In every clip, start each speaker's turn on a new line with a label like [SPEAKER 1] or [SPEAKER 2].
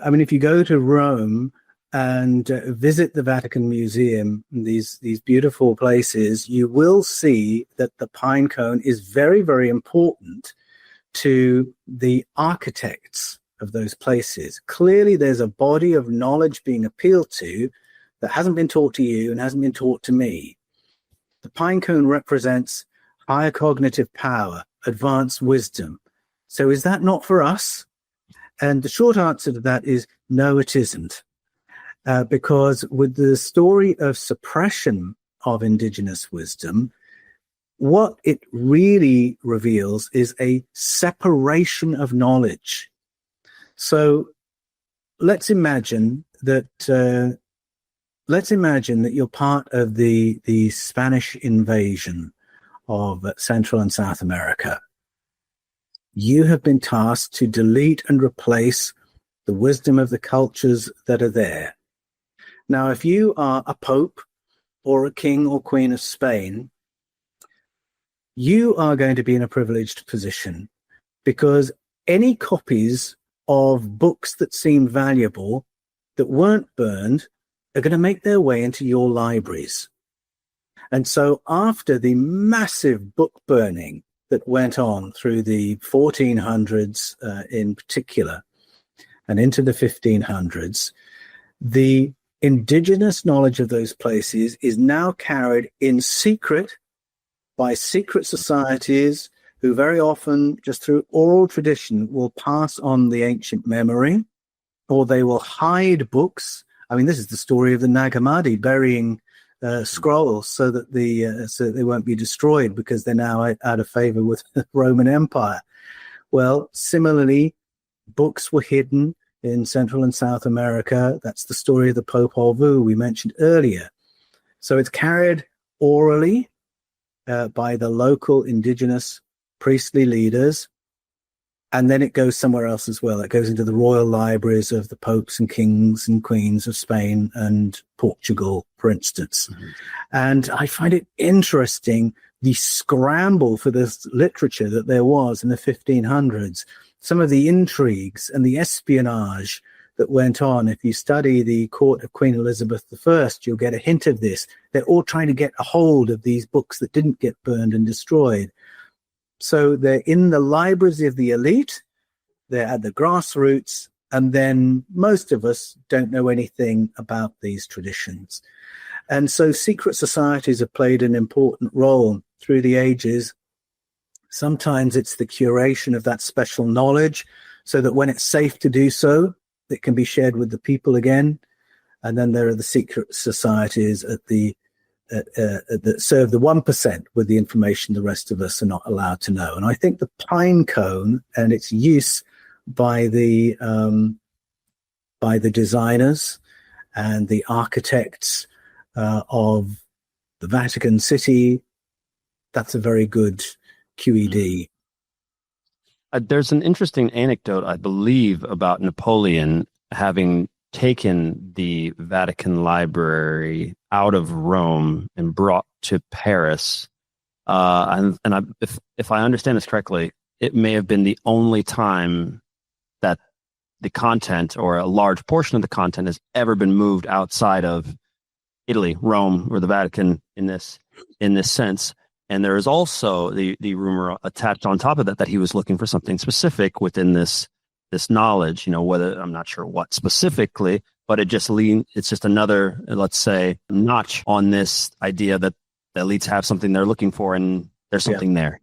[SPEAKER 1] I mean, if you go to Rome and visit the Vatican Museum, these beautiful places, you will see that the pine cone is very, very important to the architects of those places. Clearly, there's a body of knowledge being appealed to that hasn't been taught to you and hasn't been taught to me. The pine cone represents higher cognitive power, advanced wisdom. So is that not for us? And the short answer to that is no, it isn't. Because with the story of suppression of indigenous wisdom, what it really reveals is a separation of knowledge. So let's imagine that you're part of the Spanish invasion of Central and South America. You have been tasked to delete and replace the wisdom of the cultures that are there. Now, if you are a pope or a king or queen of Spain, you are going to be in a privileged position, because any copies of books that seem valuable that weren't burned are going to make their way into your libraries. And so after the massive book burning that went on through the 1400s in particular and into the 1500s, the indigenous knowledge of those places is now carried in secret by secret societies who very often, just through oral tradition, will pass on the ancient memory, or they will hide books. I mean, this is the story of the Nag Hammadi burying scrolls so that they won't be destroyed because they're now out of favor with the Roman Empire. Well, similarly, books were hidden in Central and South America. That's the story of the Popol Vuh we mentioned earlier. So it's carried orally by the local indigenous priestly leaders, and then it goes somewhere else as well. It goes into the royal libraries of the popes and kings and queens of Spain and Portugal, for instance. Mm-hmm. And I find it interesting, the scramble for this literature that there was in the 1500s, some of the intrigues and the espionage that went on. If you study the court of Queen Elizabeth I, you'll get a hint of this. They're all trying to get a hold of these books that didn't get burned and destroyed. So they're in the libraries of the elite, they're at the grassroots, and then most of us don't know anything about these traditions. And so secret societies have played an important role through the ages. Sometimes it's the curation of that special knowledge so that when it's safe to do so, it can be shared with the people again. And then there are the secret societies that serve the 1% with the information the rest of us are not allowed to know. And I think the pine cone and its use by the designers and the architects of the Vatican City, that's a very good QED.
[SPEAKER 2] There's an interesting anecdote, I believe, about Napoleon having taken the Vatican Library out of Rome and brought to Paris. If I understand this correctly, it may have been the only time that the content or a large portion of the content has ever been moved outside of Italy, Rome, or the Vatican in this sense. And there is also the rumor attached on top of that he was looking for something specific within this knowledge, whether I'm not sure what specifically, but it's just another, let's say, notch on this idea that the elites have something they're looking for and there's something there.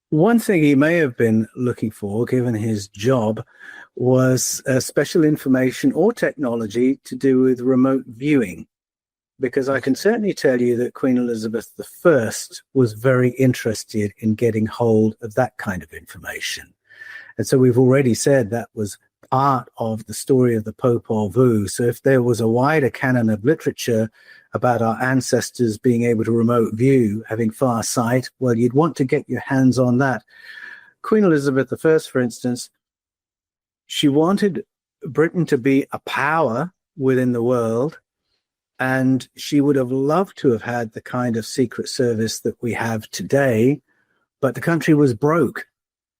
[SPEAKER 1] One thing he may have been looking for, given his job, was special information or technology to do with remote viewing. Because I can certainly tell you that Queen Elizabeth I was very interested in getting hold of that kind of information. And so we've already said that was part of the story of the Popol Vuh. So if there was a wider canon of literature about our ancestors being able to remote view, having far sight, well, you'd want to get your hands on that. Queen Elizabeth I, for instance, she wanted Britain to be a power within the world, and she would have loved to have had the kind of secret service that we have today, but the country was broke.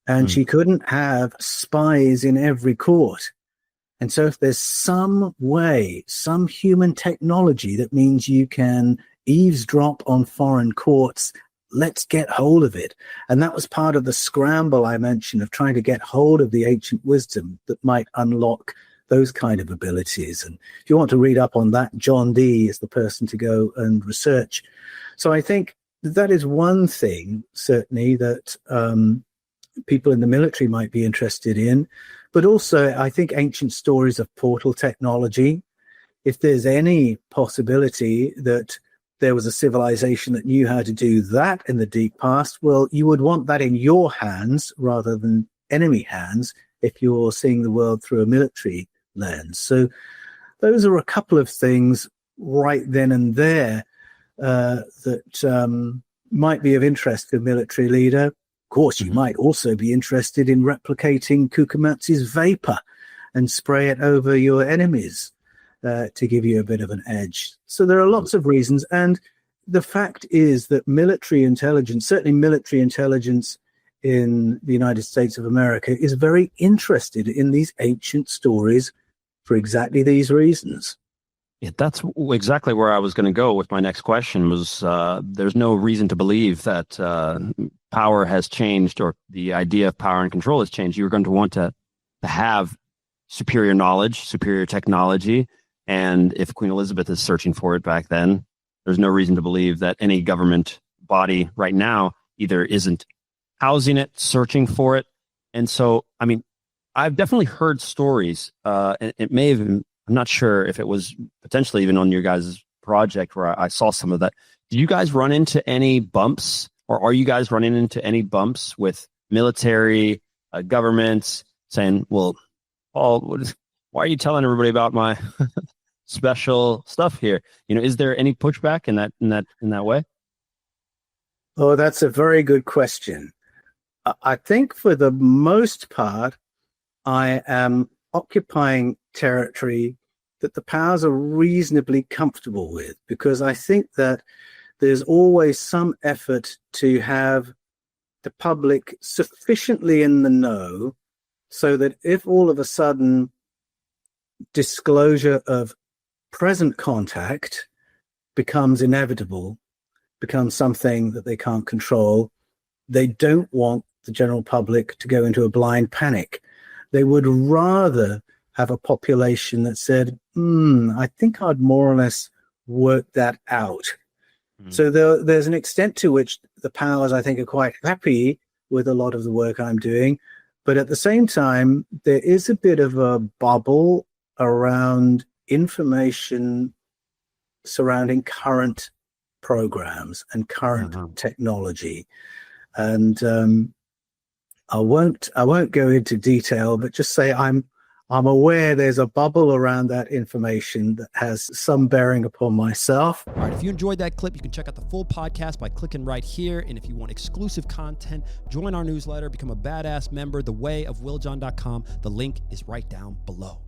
[SPEAKER 1] And she couldn't have spies in every court. And so if there's some way, some human technology that means you can eavesdrop on foreign courts, let's get hold of it. And that was part of the scramble I mentioned of trying to get hold of the ancient wisdom that might unlock those kind of abilities. And if you want to read up on that, John Dee is the person to go and research. So I think that is one thing, certainly, that people in the military might be interested in. But also, I think ancient stories of portal technology, if there's any possibility that there was a civilization that knew how to do that in the deep past, well, you would want that in your hands rather than enemy hands if you're seeing the world through a military lens. So those are a couple of things right then and there that might be of interest to a military leader. Of course, you might also be interested in replicating Kukumatsu's vapor and spray it over your enemies to give you a bit of an edge. So there are lots of reasons. And the fact is that military intelligence, certainly military intelligence in the United States of America, is very interested in these ancient stories for exactly these reasons.
[SPEAKER 2] Yeah, that's exactly where I was going to go with my next question was there's no reason to believe that power has changed or the idea of power and control has changed. You're going to want to have superior knowledge, superior technology. And if Queen Elizabeth is searching for it back then, there's no reason to believe that any government body right now either isn't housing it, searching for it. And so, I mean, I've definitely heard stories, and it may have been, I'm not sure if it was potentially even on your guys' project where I saw some of that. Do you guys run into any bumps, or are you guys running into any bumps with military, governments saying, well, Paul, why are you telling everybody about my special stuff here? You know, is there any pushback in that way?
[SPEAKER 1] Oh, that's a very good question. I think for the most part, I am occupying territory that the powers are reasonably comfortable with, because I think that there's always some effort to have the public sufficiently in the know so that if all of a sudden disclosure of present contact becomes inevitable, becomes something that they can't control, they don't want the general public to go into a blind panic. They would rather have a population that said, I think I'd more or less work that out. So there's an extent to which the powers, I think, are quite happy with a lot of the work I'm doing. But at the same time, there is a bit of a bubble around information surrounding current programs and current technology. And I won't go into detail, but just say I'm aware there's a bubble around that information that has some bearing upon myself.
[SPEAKER 3] All right, if you enjoyed that clip, you can check out the full podcast by clicking right here. And if you want exclusive content, join our newsletter, become a badass member, thewayofwilljohn.com. The link is right down below.